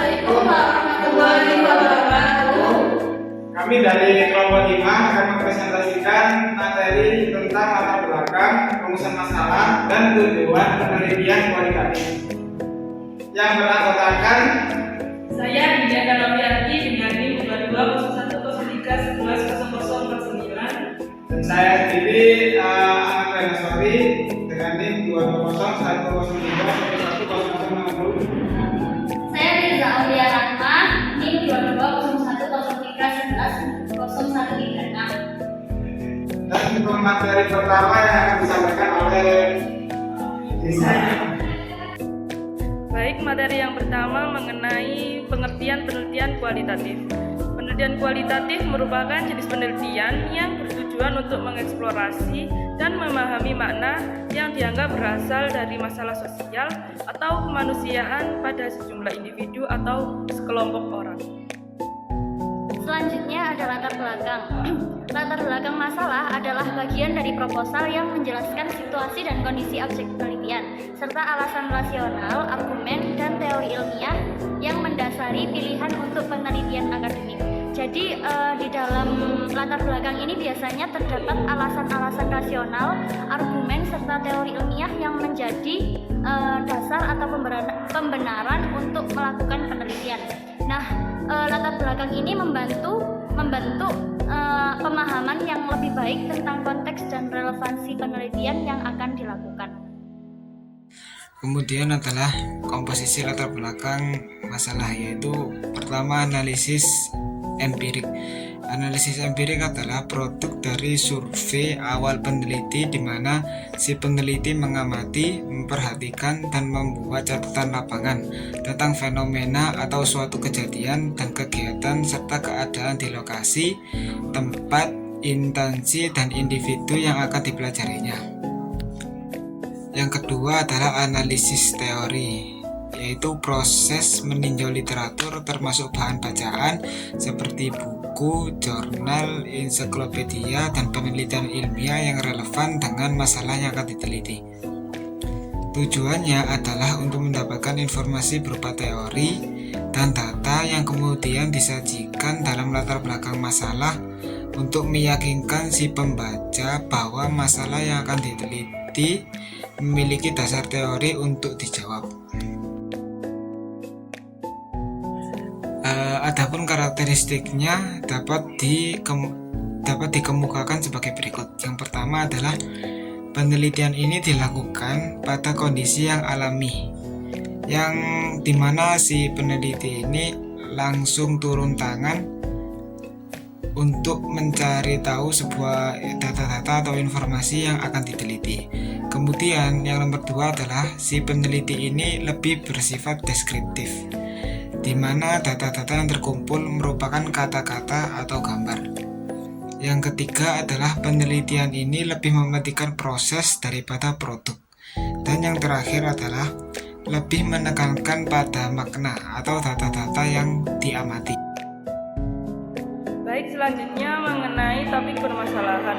Assalamualaikum warahmatullahi wabarakatuh. Kami dari kelompok 5 akan mempresentasikan materi tentang latar belakang, rumusan masalah, dan tujuan penelitian kualitatif. Yang beranggotakan Saya Dinda Kanawiati dengan NIM 220103110049. dan saya sendiri Ahmad Renaswari dengan NIM 22010031160. Saya Riza Aulia Rahma, NIM 220103110136. Dan untuk materi pertama yang akan disampaikan oleh saya. Baik, materi yang pertama mengenai pengertian penelitian kualitatif. Penelitian kualitatif merupakan jenis penelitian yang bertujuan untuk mengeksplorasi dan memahami makna yang dianggap berasal dari masalah sosial atau kemanusiaan pada sejumlah individu atau sekelompok orang. Selanjutnya ada latar belakang. Latar belakang masalah adalah bagian dari proposal yang menjelaskan situasi dan kondisi objek penelitian, serta alasan rasional, argumen, dan teori ilmiah yang mendasari pilihan untuk penelitian akademik. Jadi di dalam latar belakang ini biasanya terdapat alasan-alasan rasional, argumen, serta teori ilmiah yang menjadi dasar atau pembenaran untuk melakukan penelitian. Nah, latar belakang ini membentuk pemahaman yang lebih baik tentang konteks dan relevansi penelitian yang akan dilakukan. Kemudian adalah komposisi latar belakang masalah, yaitu pertama analisis empirik. Analisis empirik adalah produk dari survei awal peneliti di mana si peneliti mengamati, memperhatikan, dan membuat catatan lapangan tentang fenomena atau suatu kejadian dan kegiatan serta keadaan di lokasi, tempat, instansi, dan individu yang akan dipelajarinya. Yang kedua adalah analisis teori, yaitu proses meninjau literatur termasuk bahan bacaan seperti buku, jurnal, ensiklopedia, dan penelitian ilmiah yang relevan dengan masalah yang akan diteliti. Tujuannya adalah untuk mendapatkan informasi berupa teori dan data yang kemudian disajikan dalam latar belakang masalah untuk meyakinkan si pembaca bahwa masalah yang akan diteliti memiliki dasar teori untuk dijawab. Adapun karakteristiknya dapat dikemukakan sebagai berikut. Yang pertama adalah penelitian ini dilakukan pada kondisi yang alami, yang dimana si peneliti ini langsung turun tangan untuk mencari tahu sebuah data-data atau informasi yang akan diteliti. Kemudian yang nomor dua adalah si peneliti ini lebih bersifat deskriptif, di mana data-data yang terkumpul merupakan kata-kata atau gambar. Yang ketiga adalah penelitian ini lebih mementingkan proses daripada produk. Dan yang terakhir adalah lebih menekankan pada makna atau data-data yang diamati. Baik, selanjutnya mengenai topik permasalahan.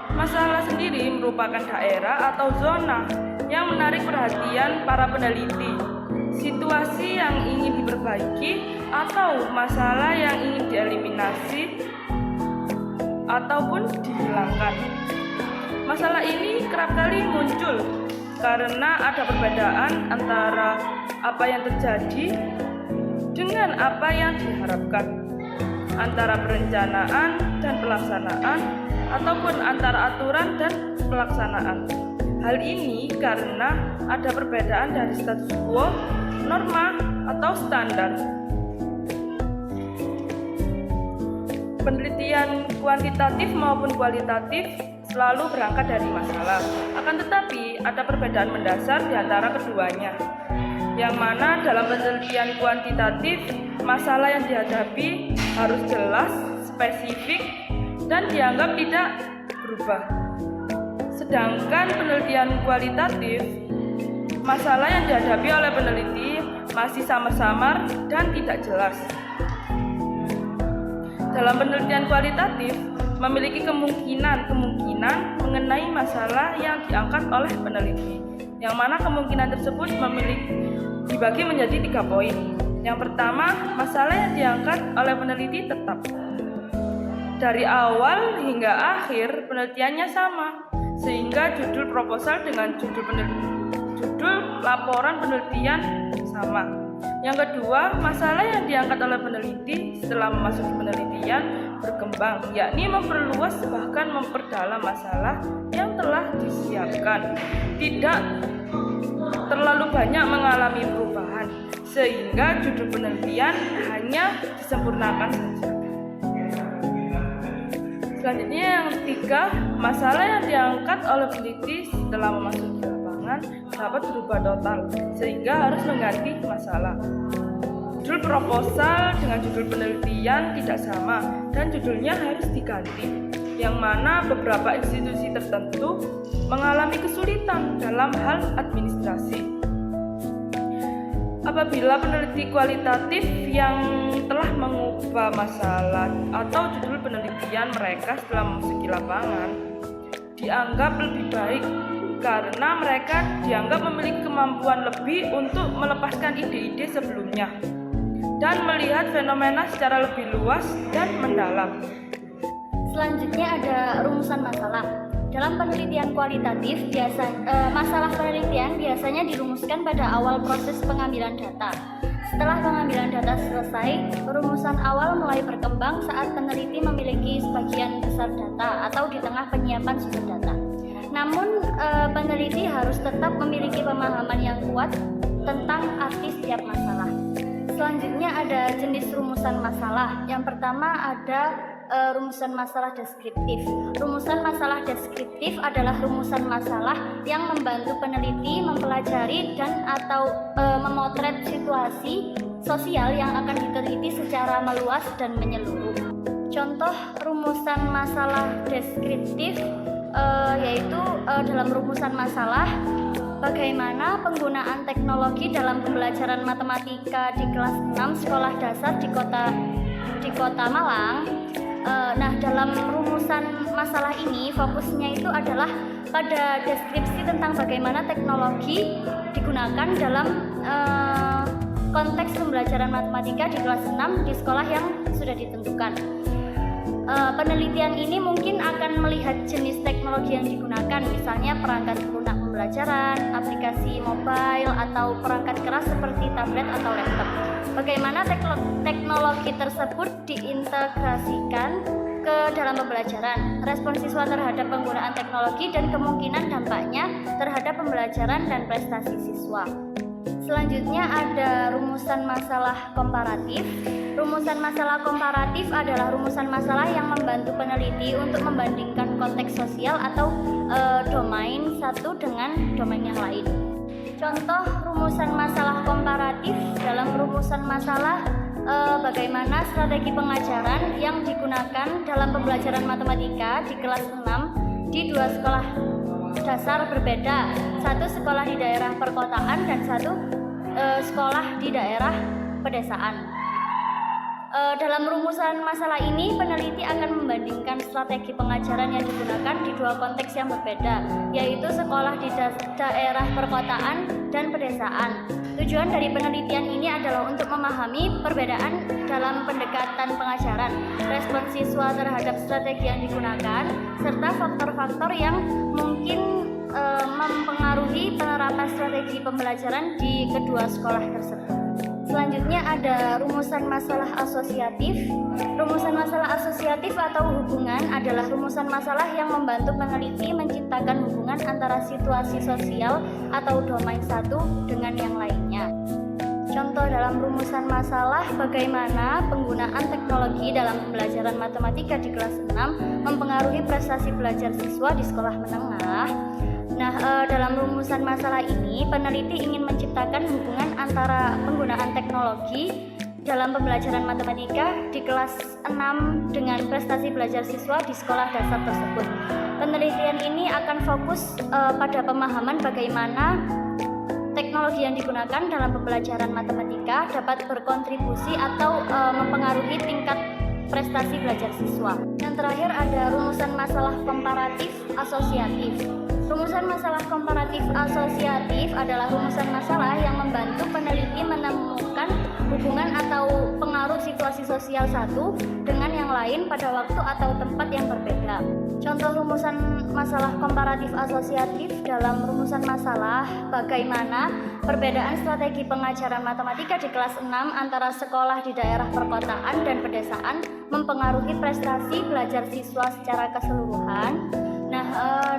Masalah sendiri merupakan daerah atau zona yang menarik perhatian para peneliti, situasi yang ingin diperbaiki, atau masalah yang ingin dieliminasi ataupun dihilangkan. Masalah ini kerap kali muncul karena ada perbedaan antara apa yang terjadi dengan apa yang diharapkan, antara perencanaan dan pelaksanaan, ataupun antara aturan dan pelaksanaan. Hal ini karena ada perbedaan dari status quo, norma, atau standar. Penelitian kuantitatif maupun kualitatif selalu berangkat dari masalah. Akan tetapi ada perbedaan mendasar di antara keduanya, yang mana dalam penelitian kuantitatif masalah yang dihadapi harus jelas, spesifik, dan dianggap tidak berubah. Sedangkan penelitian kualitatif, masalah yang dihadapi oleh peneliti masih samar-samar dan tidak jelas. Dalam penelitian kualitatif memiliki kemungkinan mengenai masalah yang diangkat oleh peneliti, yang mana kemungkinan tersebut dibagi menjadi 3 poin. Yang pertama, masalah yang diangkat oleh peneliti tetap. Dari awal hingga akhir penelitiannya sama, sehingga judul proposal dengan judul laporan penelitian sama. Yang kedua, masalah yang diangkat oleh peneliti setelah memasuki penelitian berkembang, yakni memperluas bahkan memperdalam masalah yang telah disiapkan. Tidak terlalu banyak mengalami perubahan, sehingga judul penelitian hanya disempurnakan saja. Selanjutnya yang ketiga, masalah yang diangkat oleh peneliti setelah memasuki lapangan dapat berubah total, sehingga harus mengganti masalah. Judul proposal dengan judul penelitian tidak sama dan judulnya harus diganti, yang mana beberapa institusi tertentu mengalami kesulitan dalam hal administrasi. Apabila peneliti kualitatif yang telah mengubah masalah atau judul penelitian mereka setelah memasuki lapangan dianggap lebih baik karena mereka dianggap memiliki kemampuan lebih untuk melepaskan ide-ide sebelumnya dan melihat fenomena secara lebih luas dan mendalam. Selanjutnya ada rumusan masalah. Dalam penelitian kualitatif, masalah penelitian biasanya dirumuskan pada awal proses pengambilan data. Setelah pengambilan data selesai, rumusan awal mulai berkembang saat peneliti memiliki sebagian besar data atau di tengah penyiapan sumber data. Namun, peneliti harus tetap memiliki pemahaman yang kuat tentang arti setiap masalah. Selanjutnya ada jenis rumusan masalah. Yang pertama ada rumusan masalah deskriptif. Rumusan masalah deskriptif adalah rumusan masalah yang membantu peneliti mempelajari dan atau memotret situasi sosial yang akan diteliti secara meluas dan menyeluruh. Contoh rumusan masalah deskriptif yaitu dalam rumusan masalah bagaimana penggunaan teknologi dalam pembelajaran matematika di kelas 6 sekolah dasar di kota Malang. Nah, dalam rumusan masalah ini fokusnya itu adalah pada deskripsi tentang bagaimana teknologi digunakan dalam konteks pembelajaran matematika di kelas 6 di sekolah yang sudah ditentukan. Penelitian ini mungkin akan melihat jenis teknologi yang digunakan, misalnya perangkat lunak pembelajaran, aplikasi mobile, atau perangkat keras seperti tablet atau laptop. Bagaimana teknologi tersebut diintegrasikan ke dalam pembelajaran, respon siswa terhadap penggunaan teknologi, dan kemungkinan dampaknya terhadap pembelajaran dan prestasi siswa. Selanjutnya ada rumusan masalah komparatif. Rumusan masalah komparatif adalah rumusan masalah yang membantu peneliti untuk membandingkan konteks sosial atau domain satu dengan domain yang lain. Contoh rumusan masalah komparatif dalam rumusan masalah bagaimana strategi pengajaran yang digunakan dalam pembelajaran matematika di kelas 6 di dua sekolah dasar berbeda, satu sekolah di daerah perkotaan dan satu sekolah di daerah pedesaan. Dalam rumusan masalah ini, peneliti akan membandingkan strategi pengajaran yang digunakan di dua konteks yang berbeda, yaitu sekolah di daerah perkotaan dan pedesaan. Tujuan dari penelitian ini adalah untuk memahami perbedaan dalam pendekatan pengajaran, respon siswa terhadap strategi yang digunakan, serta faktor-faktor yang mungkin mempengaruhi penerapan strategi pembelajaran di kedua sekolah tersebut. Selanjutnya ada rumusan masalah asosiatif. Rumusan masalah asosiatif atau hubungan adalah rumusan masalah yang membantu peneliti menciptakan hubungan antara situasi sosial atau domain satu dengan yang lainnya. Contoh dalam rumusan masalah bagaimana penggunaan teknologi dalam pembelajaran matematika di kelas 6 mempengaruhi prestasi belajar siswa di sekolah menengah. Nah, dalam rumusan masalah ini, peneliti ingin menciptakan hubungan antara penggunaan teknologi dalam pembelajaran matematika di kelas 6 dengan prestasi belajar siswa di sekolah dasar tersebut. Penelitian ini akan fokus pada pemahaman bagaimana teknologi yang digunakan dalam pembelajaran matematika dapat berkontribusi atau mempengaruhi tingkat prestasi belajar siswa. Yang terakhir ada rumusan masalah komparatif asosiatif. Rumusan masalah komparatif asosiatif adalah rumusan masalah yang membantu peneliti menemukan hubungan atau pengaruh situasi sosial satu dengan yang lain pada waktu atau tempat yang berbeda. Contoh rumusan masalah komparatif asosiatif dalam rumusan masalah bagaimana perbedaan strategi pengajaran matematika di kelas 6 antara sekolah di daerah perkotaan dan pedesaan mempengaruhi prestasi belajar siswa secara keseluruhan. Nah,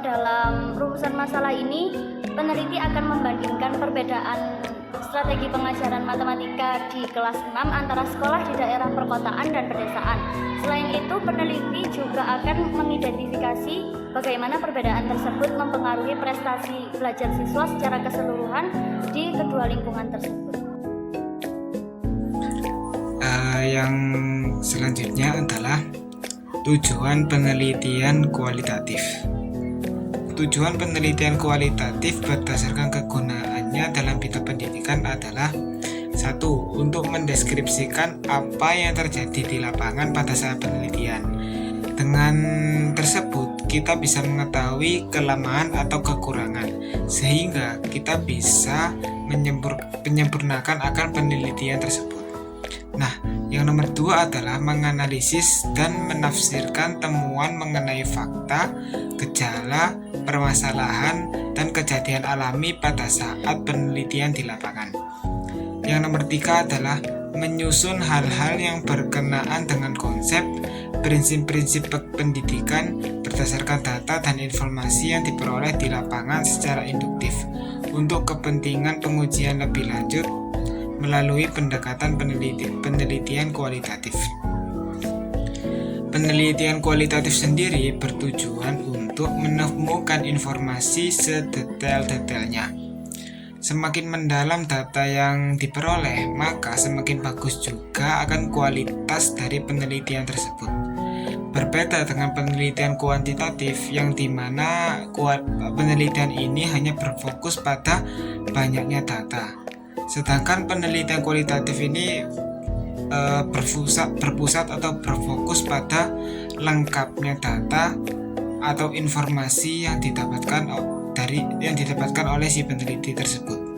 dalam rumusan masalah ini peneliti akan membandingkan perbedaan strategi pengajaran matematika di kelas 6 antara sekolah di daerah perkotaan dan pedesaan. Selain itu, peneliti juga akan mengidentifikasi bagaimana perbedaan tersebut mempengaruhi prestasi belajar siswa secara keseluruhan di kedua lingkungan tersebut. Yang selanjutnya adalah tujuan penelitian kualitatif. Tujuan penelitian kualitatif berdasarkan kegunaannya dalam bidang pendidikan adalah 1. Untuk mendeskripsikan apa yang terjadi di lapangan pada saat penelitian. Dengan tersebut, kita bisa mengetahui kelemahan atau kekurangan, sehingga kita bisa menyempurnakan akan penelitian tersebut. Nah, yang nomor 2 adalah menganalisis dan menafsirkan temuan mengenai fakta, gejala, permasalahan, dan kejadian alami pada saat penelitian di lapangan. Yang nomor 3 adalah menyusun hal-hal yang berkenaan dengan konsep, prinsip-prinsip pendidikan berdasarkan data dan informasi yang diperoleh di lapangan secara induktif untuk kepentingan pengujian lebih lanjut melalui pendekatan penelitian kualitatif. Penelitian kualitatif sendiri bertujuan untuk menemukan informasi sedetail-detailnya. Semakin mendalam data yang diperoleh, maka semakin bagus juga akan kualitas dari penelitian tersebut. Berbeda dengan penelitian kuantitatif yang dimana penelitian ini hanya berfokus pada banyaknya data. Sedangkan penelitian kualitatif ini berpusat atau berfokus pada lengkapnya data atau informasi yang didapatkan oleh si peneliti tersebut.